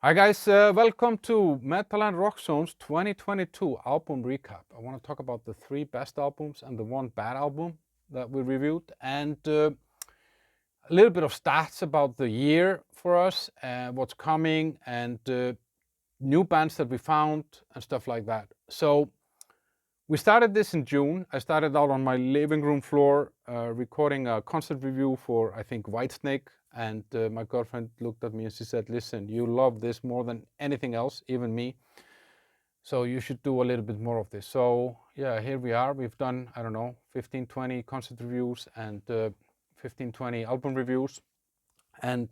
Hi guys, welcome to Metal and Rock Zone's 2022 album recap. I want to talk about the 3 best albums and the 1 bad album that we reviewed, and a little bit of stats about the year for us, what's coming, and new bands that we found and stuff like that. So we started this in June. I started out on my living room floor recording a concert review for, I think, Whitesnake. And my girlfriend looked at me and she said, listen, you love this more than anything else, even me. So you should do a little bit more of this. So yeah, here we are. We've done, I don't know, 15, 20 concert reviews and 15, 20 album reviews. And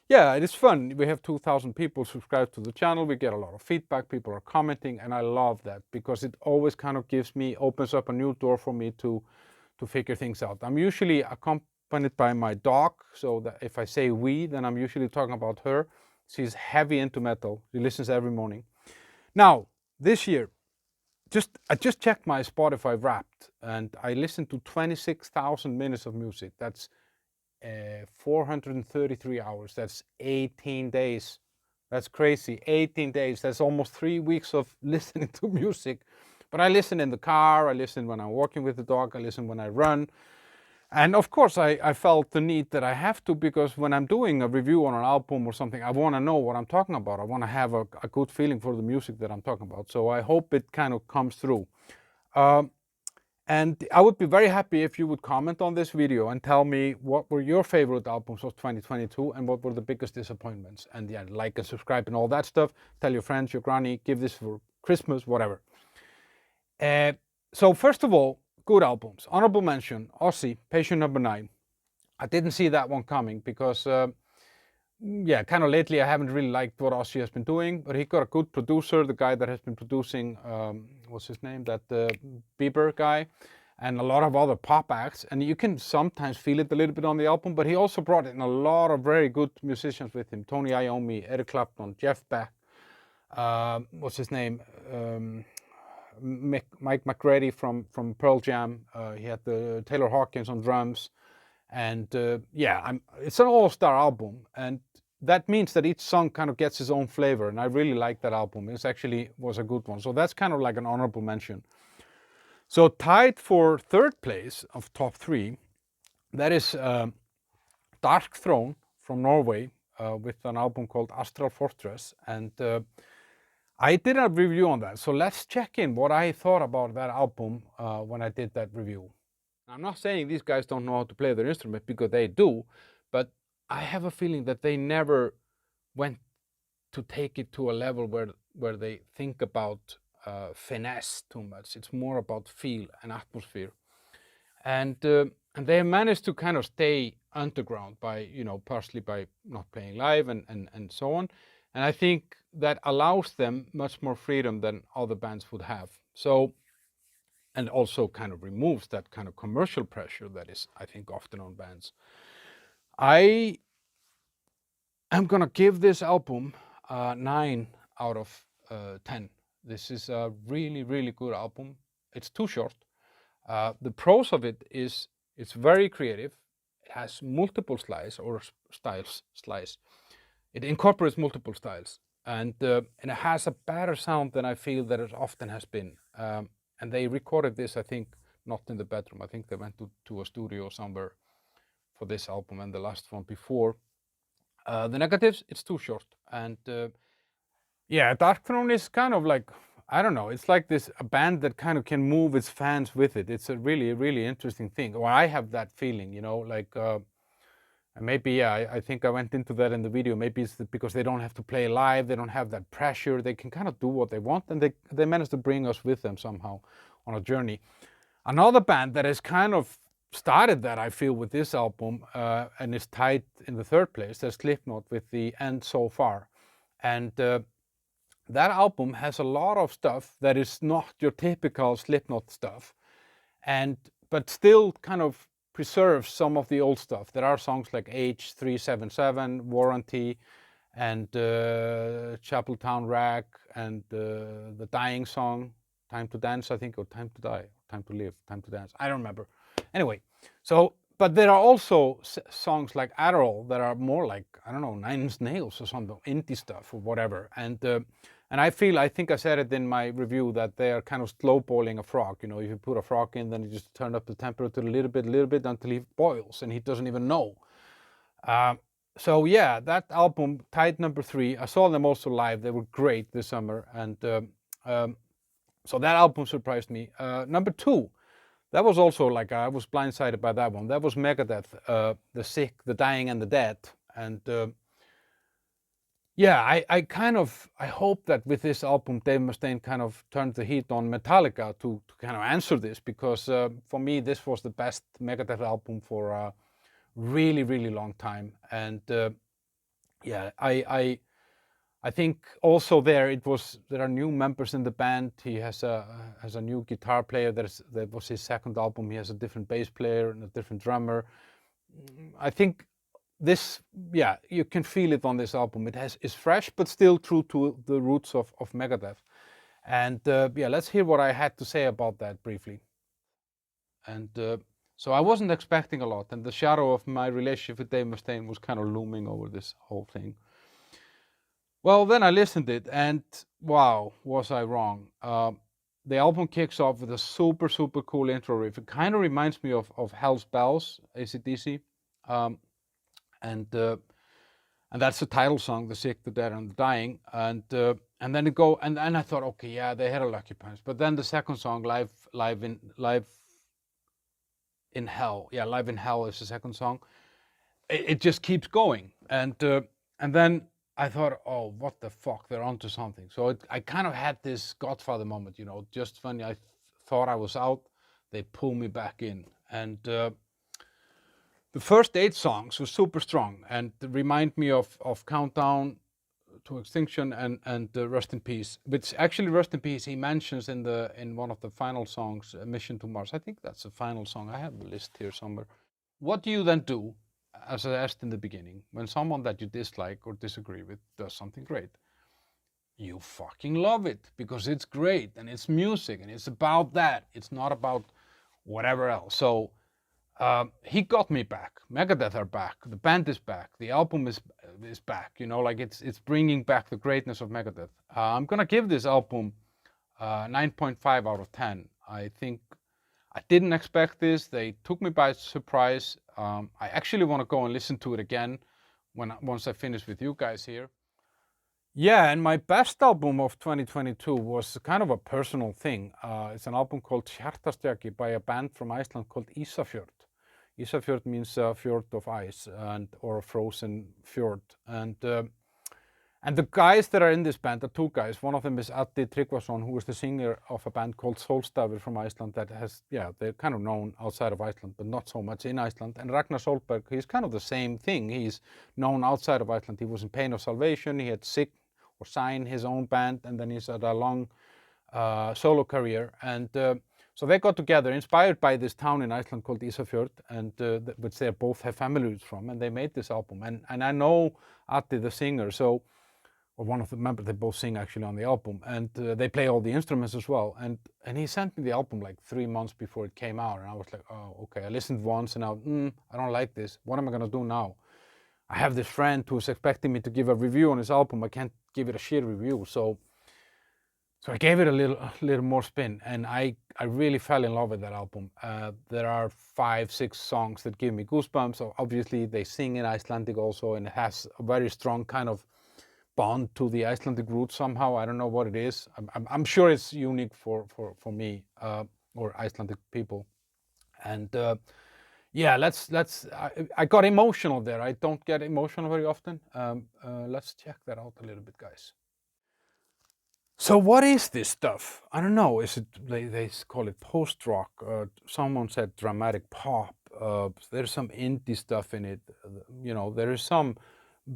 yeah, it is fun. We have 2,000 people subscribed to the channel. We get a lot of feedback. People are commenting, and I love that because it always kind of opens up a new door for me to figure things out. I'm usually accompanied by my dog, so that if I say we, then I'm usually talking about her. She's heavy into metal. She listens every morning. Now, this year, I just checked my Spotify Wrapped, and I listened to 26,000 minutes of music. That's 433 hours. That's 18 days. That's crazy. 18 days. That's almost 3 weeks of listening to music. But I listen in the car. I listen when I'm walking with the dog. I listen when I run. And of course, I felt the need that I have to, because when I'm doing a review on an album or something, I want to know what I'm talking about. I want to have a good feeling for the music that I'm talking about. So I hope it kind of comes through. And I would be very happy if you would comment on this video and tell me what were your favorite albums of 2022 and what were the biggest disappointments. And yeah, like and subscribe and all that stuff. Tell your friends, your granny, give this for Christmas, whatever. So first of all, good albums. Honorable mention, Ozzy, Patient Number 9. I didn't see that one coming because, yeah, kind of lately I haven't really liked what Ozzy has been doing, but he got a good producer, the guy that has been producing, what's his name, that Bieber guy, and a lot of other pop acts, and you can sometimes feel it a little bit on the album, but he also brought in a lot of very good musicians with him. Tony Iommi, Eric Clapton, Jeff Beck, what's his name, Mike McCready from Pearl Jam. He had the Taylor Hawkins on drums. And yeah, it's an all-star album, and that means that each song kind of gets its own flavor, and I really like that album. It actually was a good one, so that's kind of like an honorable mention. So tied for 3rd place of top 3, that is Dark Throne from Norway with an album called Astral Fortress, and I did a review on that. So let's check in what I thought about that album when I did that review. I'm not saying these guys don't know how to play their instrument, because they do, but I have a feeling that they never went to take it to a level where they think about finesse too much. It's more about feel and atmosphere. And they have managed to kind of stay underground by, partially by not playing live and so on. And I think that allows them much more freedom than other bands would have. So, and also kind of removes that kind of commercial pressure that is, I think, often on bands. I am going to give this album 9 out of 10. This is a really, really good album. It's too short. The pros of it is it's very creative. It has multiple styles. It incorporates multiple styles, and it has a better sound than I feel that it often has been. And they recorded this, I think, not in the bedroom. I think they went to a studio somewhere for this album and the last one before. The negatives, it's too short. And yeah, Dark Throne is kind of like, I don't know, it's like a band that kind of can move its fans with it. It's a really, really interesting thing. Well, I have that feeling, like, maybe, yeah, I think I went into that in the video. Maybe it's because they don't have to play live. They don't have that pressure. They can kind of do what they want, and they manage to bring us with them somehow on a journey. Another band that has kind of started that, I feel, with this album and is tied in the 3rd place, that's Slipknot with The End So Far. And that album has a lot of stuff that is not your typical Slipknot stuff, but still kind of preserves some of the old stuff. There are songs like H377, Warranty, and Chapeltown Rag, and the Dying song, Time to Dance, I think, or Time to Die, Time to Live, Time to Dance. I don't remember. Anyway, but there are also songs like Adderall that are more like I don't know, Nine Inch Nails or something, indie stuff or whatever. And I think I said it in my review that they are kind of slow boiling a frog. You know, if you put a frog in, then you just turn up the temperature a little bit until he boils and he doesn't even know. So yeah, that album, tied number 3. I saw them also live. They were great this summer, and so that album surprised me. Number 2, that was also like I was blindsided by that one. That was Megadeth, The Sick, The Dying, and The Dead. And yeah, I hope that with this album, Dave Mustaine kind of turned the heat on Metallica to kind of answer this, because for me, this was the best Megadeth album for a really, really long time. And yeah, I think also there are new members in the band. He has a new guitar player. That was his second album. He has a different bass player and a different drummer. I think this, yeah, you can feel it on this album. It's fresh, but still true to the roots of Megadeth. And yeah, let's hear what I had to say about that briefly. And so I wasn't expecting a lot, and the shadow of my relationship with Dave Mustaine was kind of looming over this whole thing. Well, then I listened it, and wow, was I wrong. The album kicks off with a super, super cool intro riff. It kind of reminds me of Hell's Bells, AC/DC. And that's the title song, The Sick, The Dead, and The Dying. And then and I thought, okay, yeah, they had a lucky punch. But then the second song, Live in Hell. Yeah, Live in Hell is the second song. It just keeps going. And then I thought, oh, what the fuck, they're onto something. So I kind of had this Godfather moment, you know, just when I thought I was out, they pull me back in. And the first 8 songs were super strong and remind me of Countdown to Extinction and Rust in Peace, which actually Rust in Peace he mentions in one of the final songs, Mission to Mars. I think that's the final song. I have the list here somewhere. What do you then do, as I asked in the beginning, when someone that you dislike or disagree with does something great? You fucking love it because it's great and it's music and it's about that. It's not about whatever else. So he got me back. Megadeth are back. The band is back. The album is back. You know, like it's bringing back the greatness of Megadeth. I'm gonna give this album 9.5 out of 10. I think I didn't expect this. They took me by surprise. I actually want to go and listen to it again once I finish with you guys here. Yeah, and my best album of 2022 was kind of a personal thing. It's an album called Hjartastjaki by a band from Iceland called Ísafjörð. Ísafjörð means fjord of ice or a frozen fjord. And the guys that are in this band are 2 guys. One of them is Addi Tryggvason, who is the singer of a band called Solstafir from Iceland that has, yeah, they're kind of known outside of Iceland, but not so much in Iceland. And Ragnar Solberg, he's kind of the same thing. He's known outside of Iceland. He was in Pain of Salvation. He had signed his own band, and then he's had a long solo career. And so they got together, inspired by this town in Iceland called Ísafjörð, and which they both have family roots from, and they made this album. And I know Addi, the singer, or one of the members, they both sing actually on the album, and they play all the instruments as well. And he sent me the album like 3 months before it came out, and I was like, oh, okay. I listened once, and I don't like this. What am I gonna do now? I have this friend who's expecting me to give a review on his album. I can't give it a shit review, so I gave it a little more spin, and I really fell in love with that album. There are 5, 6 songs that give me goosebumps. So obviously they sing in Icelandic also, and it has a very strong kind of bond to the Icelandic roots somehow. I don't know what it is. I'm sure it's unique for me or Icelandic people. And yeah, I got emotional there. I don't get emotional very often. Let's check that out a little bit, guys. So what is this stuff? I don't know. Is it they call it post-rock? Someone said dramatic pop. There's some indie stuff in it. You know, there is some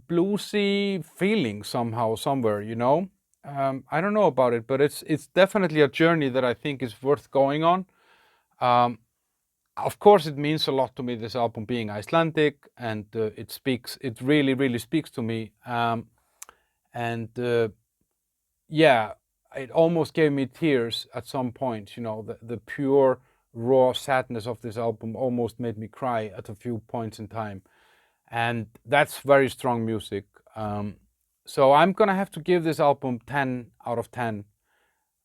bluesy feeling somehow somewhere. You know, I don't know about it, but it's definitely a journey that I think is worth going on. Of course, it means a lot to me, this album being Icelandic, and it really, really speaks to me. Yeah, it almost gave me tears at some point. You know, the pure, raw sadness of this album almost made me cry at a few points in time. and that's very strong music. So I'm gonna have to give this album 10 out of 10.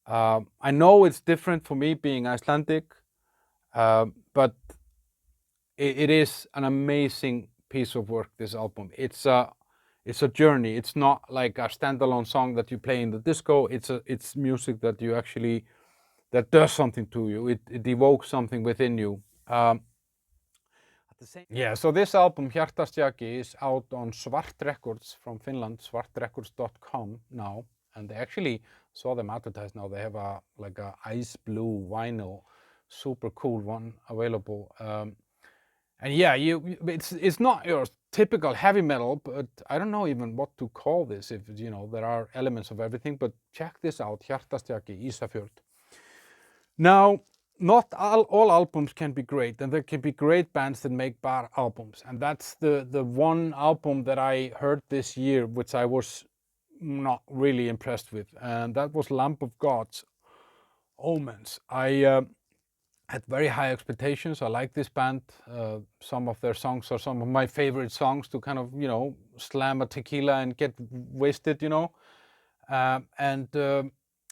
I know it's different for me being Icelandic, but it is an amazing piece of work, this album. It's a journey. It's not like a standalone song that you play in the disco. It's music that you actually, that does something to you. It evokes something within you. Yeah, so this album, Hjartastjaki, is out on Svart Records from Finland, svartrecords.com now. And they actually saw them advertised now. They have like a ice blue vinyl, super cool one available. And yeah, it's not your typical heavy metal, but I don't know even what to call this. If there are elements of everything. But check this out, Hjartastjaki, Ísafjörð. Now, not all albums can be great, and there can be great bands that make bad albums. And that's the one album that I heard this year, which I was not really impressed with, and that was Lamb of God's Omens. I had very high expectations. I like this band. Some of their songs are some of my favorite songs to kind of, slam a tequila and get wasted,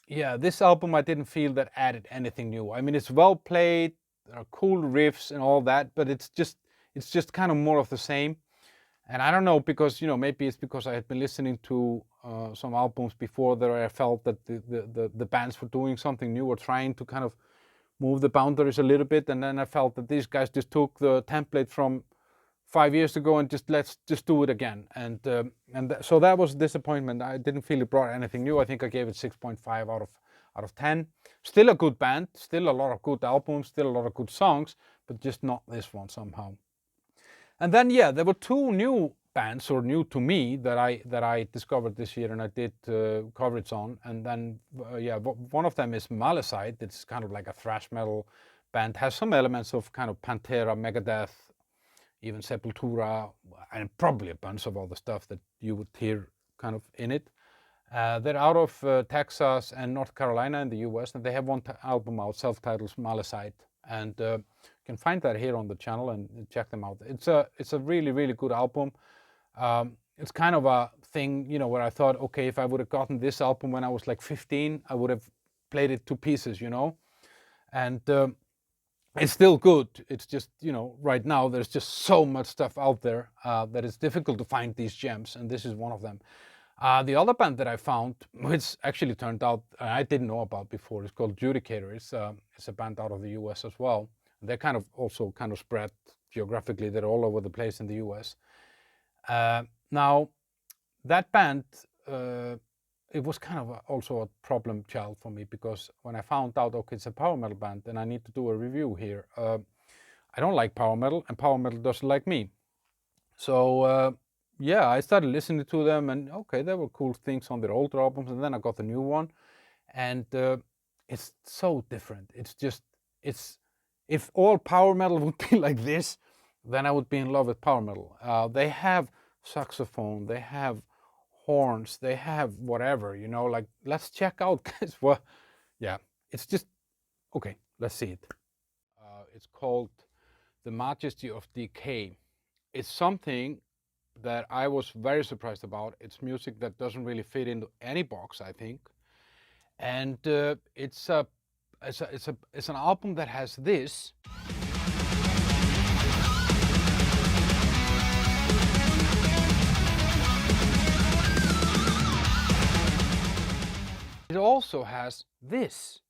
yeah, this album I didn't feel that added anything new. I mean, it's well played, there are cool riffs and all that, but it's just kind of more of the same. And I don't know, because maybe it's because I had been listening to some albums before that I felt that the bands were doing something new or trying to kind of move the boundaries a little bit, and then I felt that these guys just took the template from 5 years ago and let's just do it again. So that was a disappointment. I didn't feel it brought anything new. I think I gave it 6.5 out of 10. Still a good band, still a lot of good albums, still a lot of good songs, but just not this one somehow. And then yeah, there were two new bands, or new to me, that I discovered this year and I did coverage on. And then yeah, one of them is Malicide. It's kind of like a thrash metal band, has some elements of kind of Pantera, Megadeth, even Sepultura, and probably a bunch of other stuff that you would hear kind of in it. They're out of Texas and North Carolina in the US, and they have one album out, self-titled Malicide. And you can find that here on the channel and check them out. It's a really, really good album. It's kind of a thing, where I thought, okay, if I would have gotten this album when I was like 15, I would have played it to pieces, And it's still good. It's just, right now there's just so much stuff out there that it's difficult to find these gems, and this is one of them. The other band that I found, which actually turned out I didn't know about before, is called Judicator. It's a band out of the US as well. They're kind of also kind of spread geographically. They're all over the place in the US. Now, that band, it was kind of also a problem child for me, because when I found out, okay, it's a power metal band and I need to do a review here, I don't like power metal and power metal doesn't like me. So yeah, I started listening to them, and okay, there were cool things on their older albums, and then I got the new one, and it's so different. If all power metal would be like this, then I would be in love with power metal. They have saxophone, they have horns, they have whatever, like, let's check out, guys. Well, yeah, it's just, okay, let's see it. It's called The Majesty of Decay. It's something that I was very surprised about. It's music that doesn't really fit into any box, I think. And it's an album that has this. It also has this.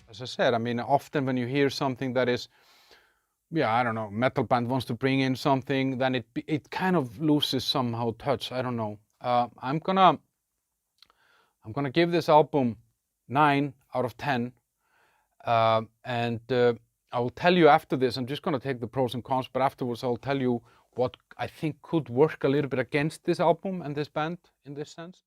As I said, I mean, often when you hear something that is, yeah, I don't know, metal band wants to bring in something, then it kind of loses somehow touch. I don't know. I'm gonna give this album 9 out of 10. And I will tell you after this, I'm just going to take the pros and cons, but afterwards I'll tell you what I think could work a little bit against this album and this band in this sense.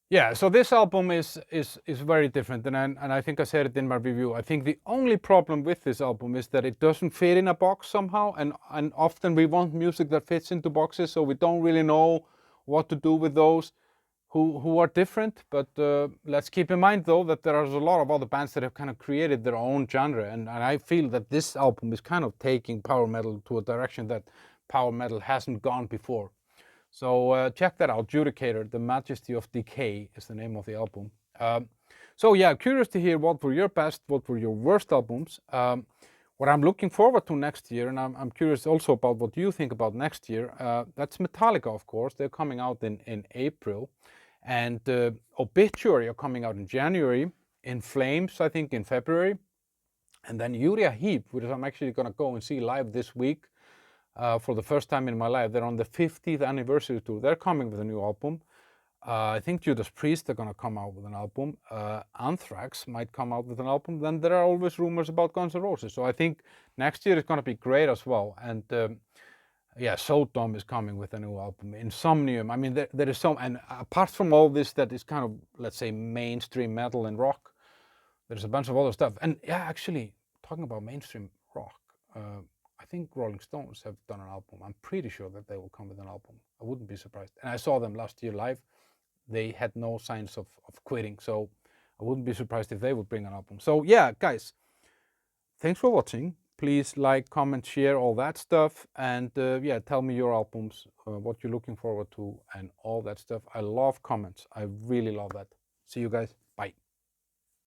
Yeah, so this album is very different, and I think I said it in my review. I think the only problem with this album is that it doesn't fit in a box somehow, and often we want music that fits into boxes, so we don't really know what to do with those. who are different. But let's keep in mind though that there is a lot of other bands that have kind of created their own genre, and I feel that this album is kind of taking power metal to a direction that power metal hasn't gone before. So check that out. Judicator, The Majesty of Decay is the name of the album. So yeah, curious to hear what were your best, what were your worst albums. What I'm looking forward to next year, and I'm curious also about what you think about next year, that's Metallica, of course. They're coming out in April. And Obituary are coming out in January. In Flames, I think, in February. And then Uriah Heep, which I'm actually going to go and see live this week for the first time in my life. They're on the 50th anniversary tour. They're coming with a new album. I think Judas Priest are going to come out with an album. Anthrax might come out with an album. Then there are always rumors about Guns N' Roses. So I think next year is going to be great as well. And yeah, Sodom is coming with a new album. Insomnium. I mean, there is some, and apart from all this that is kind of, let's say, mainstream metal and rock, there's a bunch of other stuff. And yeah, actually, talking about mainstream rock, I think Rolling Stones have done an album. I'm pretty sure that they will come with an album. I wouldn't be surprised. And I saw them last year live. They had no signs of quitting, so I wouldn't be surprised if they would bring an album. So yeah, guys, thanks for watching. Please like, comment, share, all that stuff. And yeah, tell me your albums, what you're looking forward to, and all that stuff. I love comments. I really love that. See you guys.